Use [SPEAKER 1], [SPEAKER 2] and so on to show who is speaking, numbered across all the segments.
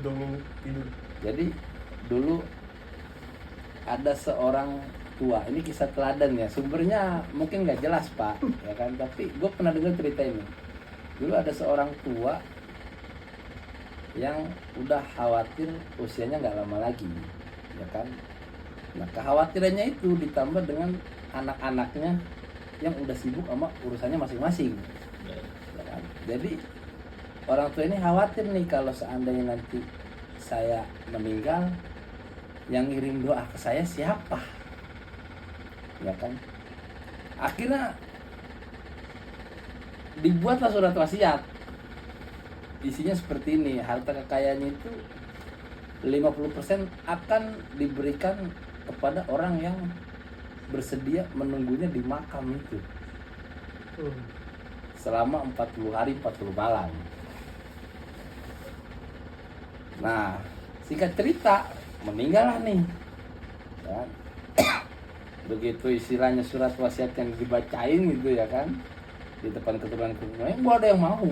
[SPEAKER 1] dongeng tidur.
[SPEAKER 2] Jadi dulu ada seorang tua, ini kisah teladan ya, sumbernya mungkin nggak jelas Pak, ya kan, tapi gue pernah dengar cerita ini. Dulu ada seorang tua yang udah khawatir usianya nggak lama lagi, ya kan. Nah kekhawatirannya itu ditambah dengan anak-anaknya yang udah sibuk sama urusannya masing-masing, ya kan. Jadi orang tua ini khawatir nih kalau seandainya nanti saya meninggal, yang ngirim doa ke saya siapa, ya kan. Akhirnya dibuatlah surat wasiat, isinya seperti ini, harta kekayaannya itu 50% akan diberikan kepada orang yang bersedia menunggunya di makam itu selama 40 hari 40 malam. Nah singkat cerita meninggal lah nih ya. Begitu istilahnya surat wasiat yang dibacain gitu ya kan, di depan keturunan-keturunan, gak ada yang mau,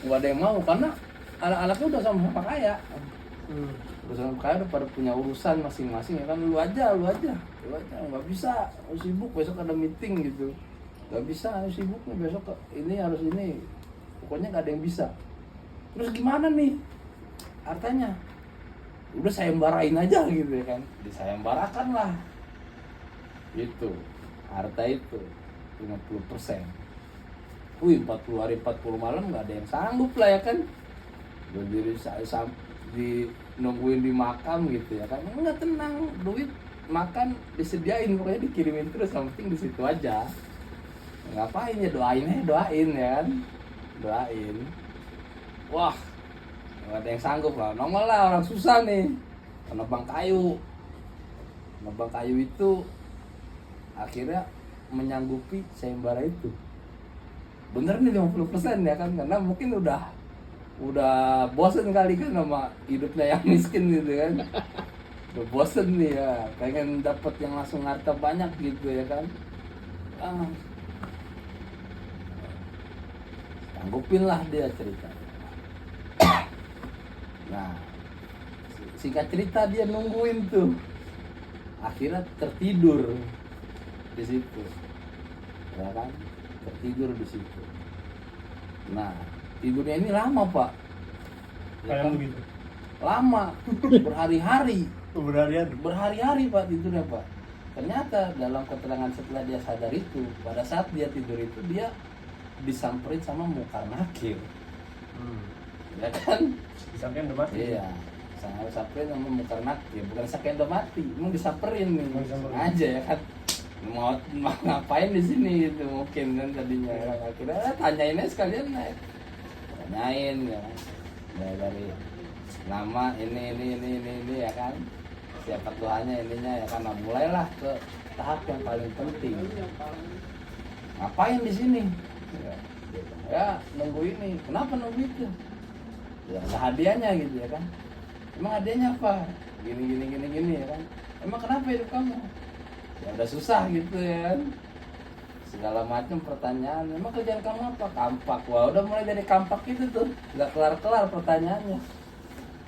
[SPEAKER 2] gak ada yang mau karena anak-anaknya udah sama-sama kaya, udah sama kaya, udah pada punya urusan masing-masing ya kan. Lu aja nggak bisa, harus sibuk, besok ada meeting gitu, nggak bisa, harus sibuk nih, besok ini harus ini, pokoknya nggak ada yang bisa. Terus gimana nih hartanya? Udah sayembarain aja gitu ya kan, disayembarakan lah itu harta itu 50%. 40 hari 40 malam nggak ada yang sanggup lah ya kan, berdiri di nungguin di makam gitu ya kan. Nggak tenang, duit makan disediain, pokoknya dikirimin terus, yang penting di situ aja. Ngapain ya, doain ya kan, doain. Wah nggak ada yang sanggup lah, nongol lah orang susah nih, penebang kayu itu akhirnya menyanggupi sayembara itu. Bener nih 50% ya kan, karena mungkin udah bosen kali kan sama hidupnya yang miskin gitu kan. Udah bosen nih ya, pengen dapat yang langsung harta banyak gitu ya kan. Tanggupin lah dia cerita. Nah singkat cerita dia nungguin tuh, akhirnya tertidur di situ ya kan, tertidur di situ. Nah tidurnya ini lama Pak ya kan?
[SPEAKER 1] Begitu
[SPEAKER 2] Lama, berhari-hari Pak tidurnya Pak. Ternyata dalam keterangan setelah dia sadar itu, pada saat dia tidur itu dia disamperin sama Munkar Nakir, ya kan,
[SPEAKER 1] disamperin udah mati.
[SPEAKER 2] Iya, samperin sama Munkar Nakir, bukan sampein udah mati, emang disamperin nih, aja ya kan, mau ngapain di sini gitu mungkin kan tadinya. Akhirnya tanyain aja sekalian, tanyain ya, dari nama ini ya kan, siapa Tuhannya ininya ya kan. Nah, mulailah ke tahap yang paling penting, ngapain di sini ya, nunggu ini. Kenapa nunggu itu? Ya ada hadiahnya gitu ya kan. Emang hadiahnya apa? Gini ya kan. Emang kenapa hidup kamu? Ya udah susah gitu ya kan, segala macam pertanyaan. Emang kerjaan kamu apa? Kampak. Wah udah mulai dari kampak itu tuh, nggak kelar pertanyaannya.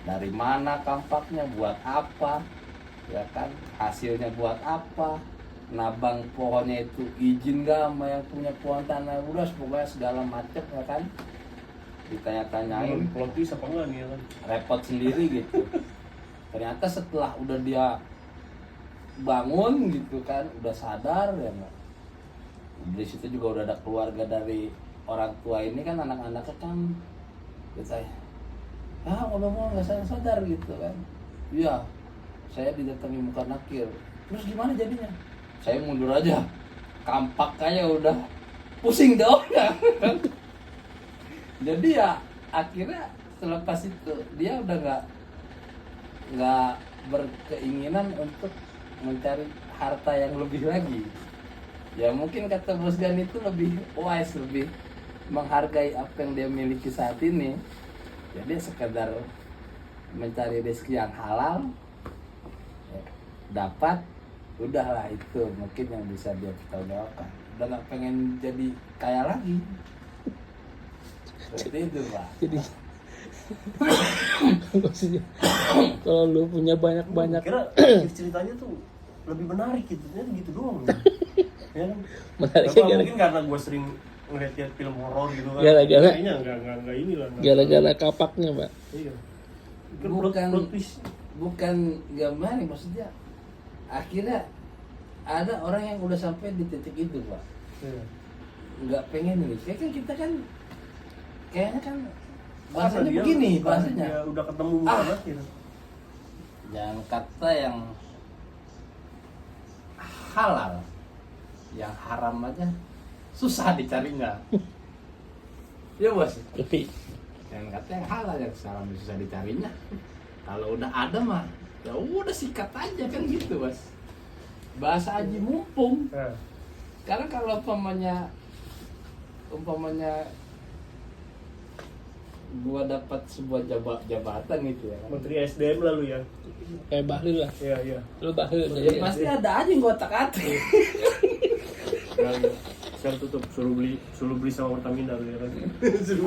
[SPEAKER 2] Dari mana kampaknya, buat apa ya kan, hasilnya buat apa, nabang pohonnya itu izin gak sama yang punya pohon tanah, udah pokoknya segala macam ya kan, ditanya-tanyain.
[SPEAKER 1] Plotis apa enggak nih ya kan,
[SPEAKER 2] Repot sendiri gitu. Ternyata setelah udah dia bangun gitu kan, udah sadar ya nggak, di situ juga udah ada keluarga dari orang tua ini kan, anak-anaknya kan ditanya, ngomong nggak sadar gitu kan. Iya, saya didatangi Munkar Nakir. Terus gimana jadinya? Saya mundur aja, kampak kayak udah pusing dong ya. Jadi ya akhirnya selepas itu dia udah nggak berkeinginan untuk mencari harta yang lebih lagi. Ya mungkin kata Bos Gan itu lebih wise, lebih menghargai apa yang dia miliki saat ini. Jadi sekedar mencari rezeki yang halal, ya, dapat, udahlah itu mungkin yang bisa dia pertanggungjawabkan. Udah nggak pengen jadi kaya lagi. Seperti itu Pak.
[SPEAKER 3] Maksudnya kalau lu punya banyak
[SPEAKER 1] Kira ceritanya tuh lebih menarik gitu, ternyata gitu doang. Ya kan?
[SPEAKER 3] menariknya
[SPEAKER 1] Apa, mungkin karena gue sering ngeliat film horor gitu kan.
[SPEAKER 3] Gara-gara-
[SPEAKER 1] Kayaknya enggak inilah.
[SPEAKER 3] gara-gara kapaknya, Pak.
[SPEAKER 1] Iya. Kan plot twist.
[SPEAKER 2] bukan gambar, maksudnya akhirnya ada orang yang udah sampai di titik itu, Pak.
[SPEAKER 1] Iya.
[SPEAKER 2] Nggak pengen ini. Kayak kan kita kan kayaknya kan
[SPEAKER 1] Karena
[SPEAKER 2] bahasanya
[SPEAKER 1] dia-
[SPEAKER 2] begini,
[SPEAKER 1] karena
[SPEAKER 2] bahasanya.
[SPEAKER 1] dia udah ketemu muka mati.
[SPEAKER 2] Jangan kata yang halal, yang haram aja susah dicarinya. Ya bos,
[SPEAKER 3] Tapi
[SPEAKER 2] jangan kata yang halal, yang haram susah dicarinya. Kalau udah ada mah, ya udah sikat aja kan gitu bos. Bahasa aji mumpung.
[SPEAKER 1] Nah,
[SPEAKER 2] Karena kalau umpamanya gua dapat sebuah jabatan gitu ya kan.
[SPEAKER 1] Menteri SDM lalu ya.
[SPEAKER 3] kayak Bahlil lah.
[SPEAKER 1] Iya, iya.
[SPEAKER 3] Lu Bahlil
[SPEAKER 2] Ya
[SPEAKER 3] jadi
[SPEAKER 2] pasti ada aja yang gua otak-atik.
[SPEAKER 1] Dan saya tutup suruh beli sama Pertamina ya kan.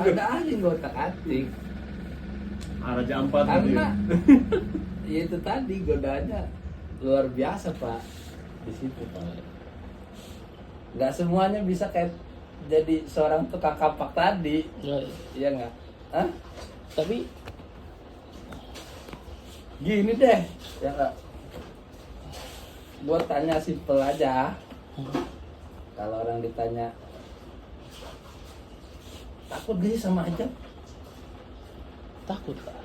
[SPEAKER 2] Ada aja yang gua otak-atik.
[SPEAKER 1] Raja Ampat gitu
[SPEAKER 2] Karena
[SPEAKER 1] ya.
[SPEAKER 2] ya itu tadi godaannya luar biasa Pak di situ Pak. Nggak semuanya bisa kayak jadi seorang tukang kapak tadi,
[SPEAKER 3] ya,
[SPEAKER 2] iya nggak? Hah?
[SPEAKER 3] tapi
[SPEAKER 2] Gini deh, ya nggak? Gua tanya simpel aja. Kalau orang ditanya takut gak sih sama aja?
[SPEAKER 3] takut, Pak.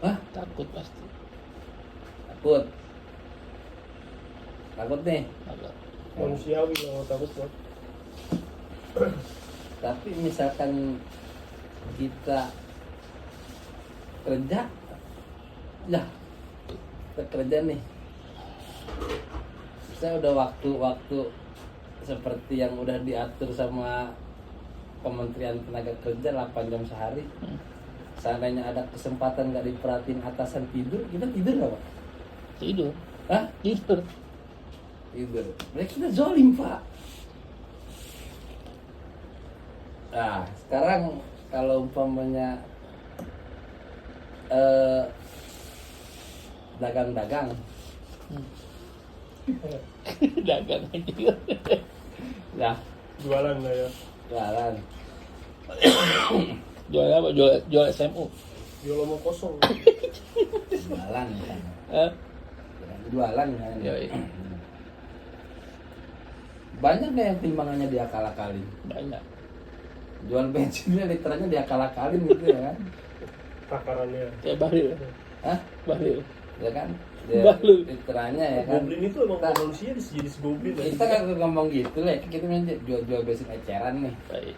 [SPEAKER 2] Hah?
[SPEAKER 3] Takut pasti.
[SPEAKER 2] Takut. Takut nih.
[SPEAKER 3] Takut.
[SPEAKER 1] Manusiawi kalau takut Bang.
[SPEAKER 2] Tapi misalkan kita kerja, ya kita kerja nih, saya udah waktu seperti yang udah diatur sama Kementerian Tenaga Kerja 8 jam sehari. Seandainya ada kesempatan nggak diperhatiin atasan tidur, kita tidur nggak Pak?
[SPEAKER 3] Tidur.
[SPEAKER 2] Hah?
[SPEAKER 3] Tidur.
[SPEAKER 2] Tidur. Mereka kita zolim Pak. Nah, sekarang kalau umpamanya dagang-dagang,
[SPEAKER 3] Dagang aja.
[SPEAKER 2] nah
[SPEAKER 1] Jualan lah ya.
[SPEAKER 2] jualan,
[SPEAKER 3] Jual apa? Jual SMU.
[SPEAKER 1] Jual omong kosong.
[SPEAKER 2] jualan kan,
[SPEAKER 3] Eh?
[SPEAKER 2] jualan kan.
[SPEAKER 3] Yoi.
[SPEAKER 2] Banyak nggak yang timbangannya diakal-akalin?
[SPEAKER 3] Banyak.
[SPEAKER 2] Jual bensinnya literannya diakal-akalin gitu ya kan?
[SPEAKER 1] Takarannya.
[SPEAKER 3] Kayak Bahlil.
[SPEAKER 2] Hah?
[SPEAKER 3] Bahlil.
[SPEAKER 2] Ya kan? Dia
[SPEAKER 3] Bahlul.
[SPEAKER 2] literannya ya kan?
[SPEAKER 1] Goblin itu emang
[SPEAKER 2] Kita-
[SPEAKER 1] manusia jenis goblin ya.
[SPEAKER 2] Kita nggak ngomong gitu lah, kita jual bensin eceran nih.
[SPEAKER 3] Baik.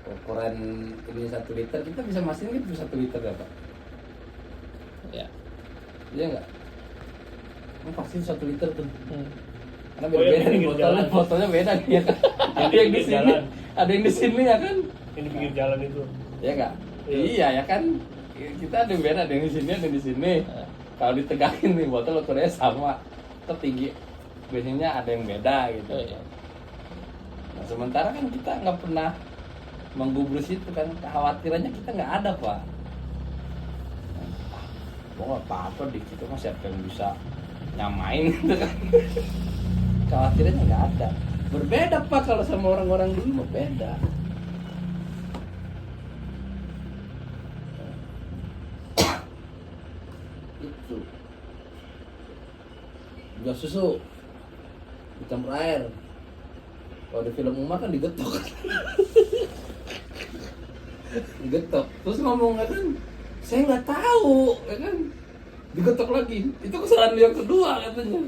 [SPEAKER 2] Ukuran ini 1 liter, kita bisa masukin gitu 1 liter ya Pak?
[SPEAKER 3] Ya.
[SPEAKER 2] Iya nggak? Pasti 1 liter tuh. Karena
[SPEAKER 1] Oh, yang
[SPEAKER 2] beda-beda
[SPEAKER 1] di
[SPEAKER 2] nih
[SPEAKER 1] pinggir
[SPEAKER 2] botolnya,
[SPEAKER 1] jalan.
[SPEAKER 2] botolnya beda nih ya kan? Ada
[SPEAKER 1] Yang di
[SPEAKER 2] yang di
[SPEAKER 1] pinggir
[SPEAKER 2] sini,
[SPEAKER 1] jalan.
[SPEAKER 2] ada yang di sini ya kan?
[SPEAKER 1] Ini pinggir jalan itu.
[SPEAKER 2] Iya nggak?
[SPEAKER 1] Iya.
[SPEAKER 2] Iya ya kan? Kita ada yang beda, ada yang di sini, ada yang di sini. Kalau ditegangin nih botol ukurannya sama, tertinggi bensinnya ada yang beda gitu.
[SPEAKER 3] Oh, iya.
[SPEAKER 2] Nah, sementara kan kita nggak pernah menggubris itu kan, kekhawatirannya kita nggak ada Pak. Oh nggak apa-apa di kita mah siapa yang bisa nyamain gitu kan. Kekhawatirannya nggak ada. Berbeda Pak kalau sama orang-orang dulu mah beda. Itu jual susu dicampur air. Kalau di film Umar kan digetok. Digetok. Terus ngomong kan, saya nggak tahu, ya kan? Digetok lagi. Itu kesalahan yang kedua katanya.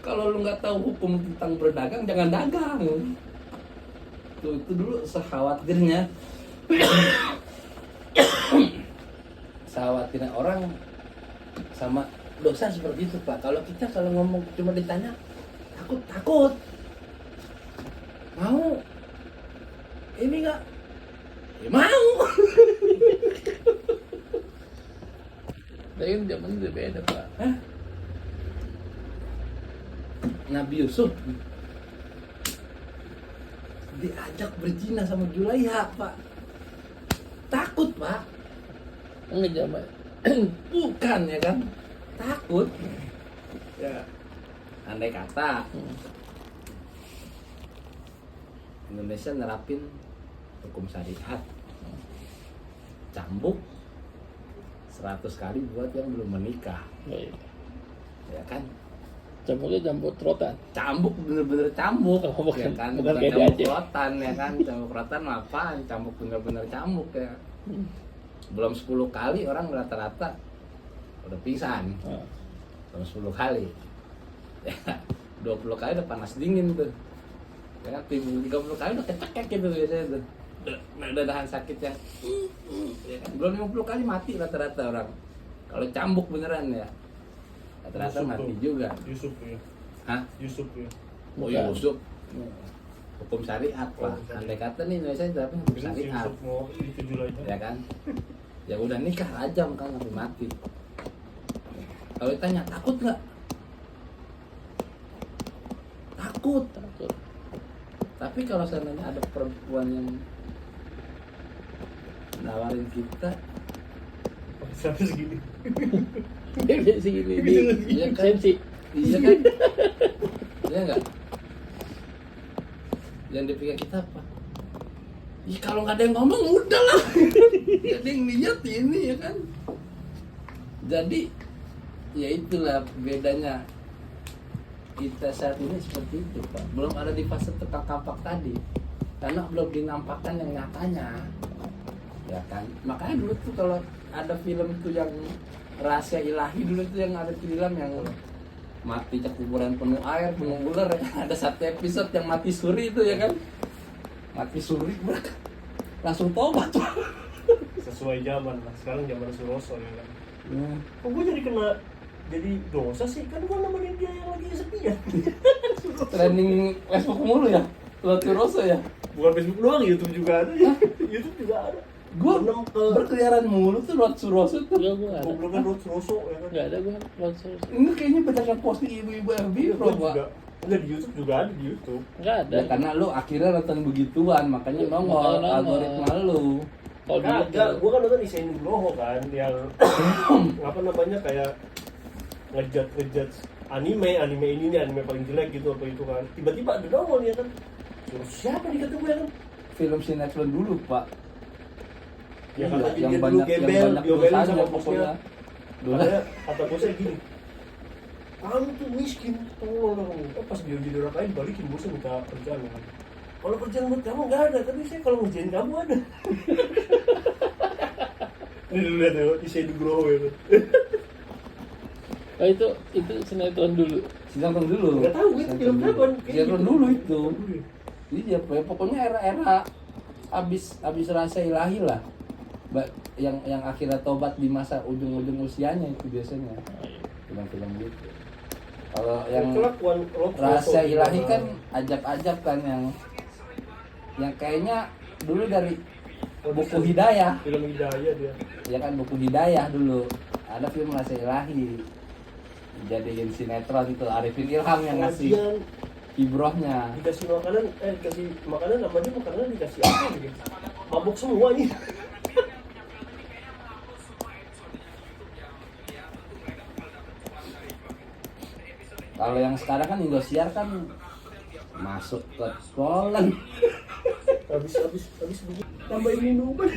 [SPEAKER 2] Kalau lu nggak tahu hukum tentang berdagang, jangan dagang. Tuh, itu dulu sekhawatirnya. Sekhawatirnya orang sama dosa seperti itu Pak. Kalau kita kalau ngomong cuma ditanya takut. Mau ini nggak? Ya mau.
[SPEAKER 3] Tapi kan zaman itu beda, Pak.
[SPEAKER 2] Hah? Nabi Yusuf diajak berzina sama Julaiha Pak. Takut Pak.
[SPEAKER 3] Ngejamai.
[SPEAKER 2] Bukan ya kan, takut. Ya, andai kata Indonesia nerapin hukum syariat, cambuk 100 kali buat yang belum menikah,
[SPEAKER 3] Baik.
[SPEAKER 2] ya kan?
[SPEAKER 3] Cambuknya campur rotan.
[SPEAKER 2] Cambuk bener-bener cambuk,
[SPEAKER 3] Oh, bukan-
[SPEAKER 2] ya kan?
[SPEAKER 3] bukan
[SPEAKER 2] Bukan
[SPEAKER 3] kayak
[SPEAKER 2] cambuk
[SPEAKER 3] dia aja.
[SPEAKER 2] rotan ya kan? Cambuk rotan mah apaan? Cambuk bener-bener cambuk ya. Belum 10 kali orang rata-rata udah pingsan.
[SPEAKER 3] Nah,
[SPEAKER 2] Belum 10 kali. Ya, 20 kali udah panas dingin tuh. Ya kan, 30 kali udah kecekek gitu biasanya tuh. Udah nahan sakit yang ya kan? Belum 50 kali mati rata-rata orang. Kalau cambuk beneran ya. Rata-rata
[SPEAKER 1] Yusuf
[SPEAKER 2] mati
[SPEAKER 1] tuh.
[SPEAKER 2] juga.
[SPEAKER 1] Yusuf ya.
[SPEAKER 2] Hah?
[SPEAKER 1] Yusuf ya.
[SPEAKER 2] Oh
[SPEAKER 3] Bukan.
[SPEAKER 2] iya, Yusuf. Hukum syariat,
[SPEAKER 1] Oh,
[SPEAKER 2] Pak.
[SPEAKER 1] hukum
[SPEAKER 2] Andai kata nih Indonesia tapi hukum
[SPEAKER 1] Kira si
[SPEAKER 2] syariat.
[SPEAKER 1] Yusuf mau dituju aja.
[SPEAKER 2] Ya kan? Ya udah nikah aja kan sampai mati. Kalau ditanya takut nggak? Takut.
[SPEAKER 3] takut.
[SPEAKER 2] Tapi kalau seandainya ada perempuan yang nawarin kita,
[SPEAKER 1] Sampai segini.
[SPEAKER 3] Dia segini di
[SPEAKER 2] Iya kan?
[SPEAKER 3] sensi.
[SPEAKER 2] iya kan? Iya nggak? Yang dipikir kita apa? Ih kalau nggak ada yang ngomong udah lah. Gak ada yang lihat ini ya kan? Jadi ya itulah bedanya kita saat ini seperti itu Pak. Belum ada di fase tekak kampak tadi karena belum dinampakkan yang nyatanya, ya kan? Makanya dulu tuh kalau ada film tuh yang rahasia ilahi dulu tuh yang ada film yang mati cek kuburan penuh air penuh ular ya kan? Ada satu episode yang mati suri itu ya kan? Mati suri mereka langsung tobat tuh.
[SPEAKER 1] Sesuai zaman lah. Sekarang zaman Suroso ya kan.
[SPEAKER 2] Hmm.
[SPEAKER 1] Kok gue jadi kena jadi dosa sih? Kan gue nemenin dia yang lagi sepian.
[SPEAKER 2] Trending Facebook mulu ya, Lord Suroso ya.
[SPEAKER 1] Bukan Facebook doang, YouTube juga ada ya. YouTube juga ada.
[SPEAKER 2] Gue
[SPEAKER 1] Benem ke
[SPEAKER 2] berkeliaran mulu tuh Lord Suroso tuh.
[SPEAKER 3] Enggak, gua nggak ada.
[SPEAKER 1] gobloknya Ruth Suroso ya kan.
[SPEAKER 3] Nggak ada gua langsung.
[SPEAKER 2] Ini kayaknya banyak yang posting ibu-ibu FB
[SPEAKER 1] Iya,
[SPEAKER 2] bro,
[SPEAKER 1] gua
[SPEAKER 2] Pak.
[SPEAKER 1] juga. Enggak di YouTube juga ada di YouTube.
[SPEAKER 3] Nggak ada.
[SPEAKER 2] Ya karena lu akhirnya nonton begituan, makanya
[SPEAKER 3] Iya,
[SPEAKER 2] nongol
[SPEAKER 3] makanya nongol.
[SPEAKER 2] algoritma lu.
[SPEAKER 3] Kalau dulu
[SPEAKER 1] Kagak, gue kan nonton Isain Nugroho kan yang apa namanya kayak ngejat anime ini nih anime paling jelek gitu apa itu kan. Tiba-tiba ada nongol ya kan. Terus siapa nih ketemu ya kan?
[SPEAKER 2] Film sinetron dulu, Pak.
[SPEAKER 1] Ya
[SPEAKER 2] Iya,
[SPEAKER 1] kata
[SPEAKER 2] yang
[SPEAKER 1] dia
[SPEAKER 2] banyak
[SPEAKER 1] dulu gebel, diomelin
[SPEAKER 2] dosanya
[SPEAKER 1] sama
[SPEAKER 2] pokoknya.
[SPEAKER 1] bosnya.
[SPEAKER 2] Dulu
[SPEAKER 1] Katanya kata bosnya gini, kamu tuh miskin, tolong dong. Pas dia jadi orang lain balikin bosnya minta kerjaan kan. Kalau kerjaan buat kamu nggak ada, tapi saya kalau ngerjain kamu ada. Ini dulu lihat ya, Isain Nugroho ya kan.
[SPEAKER 3] Oh itu sinetron dulu.
[SPEAKER 2] sinetron dulu.
[SPEAKER 1] Nggak tahu itu film kapan.
[SPEAKER 2] Sinetron dulu itu. Iya, pokoknya era-era abis rasa ilahi lah. Yang akhirnya tobat di masa ujung-ujung usianya itu biasanya. Film-film gitu. Kalau yang rahasia ilahi kan ajab-ajab kan yang kayaknya dulu dari buku Hidayah.
[SPEAKER 1] Film Hidayah dia.
[SPEAKER 2] Ya kan buku Hidayah dulu. Ada film rahasia ilahi. Jadiin sinetron itu Arifin Ilham yang ngasih
[SPEAKER 1] Kemudian
[SPEAKER 2] ibrohnya.
[SPEAKER 1] dikasih makanan sama dia makanan dikasih apa gitu. Mabuk semua nih.
[SPEAKER 2] Kalau yang sekarang kan Indosiar kan masuk ke Poland.
[SPEAKER 1] Habis begini tambahin minuman.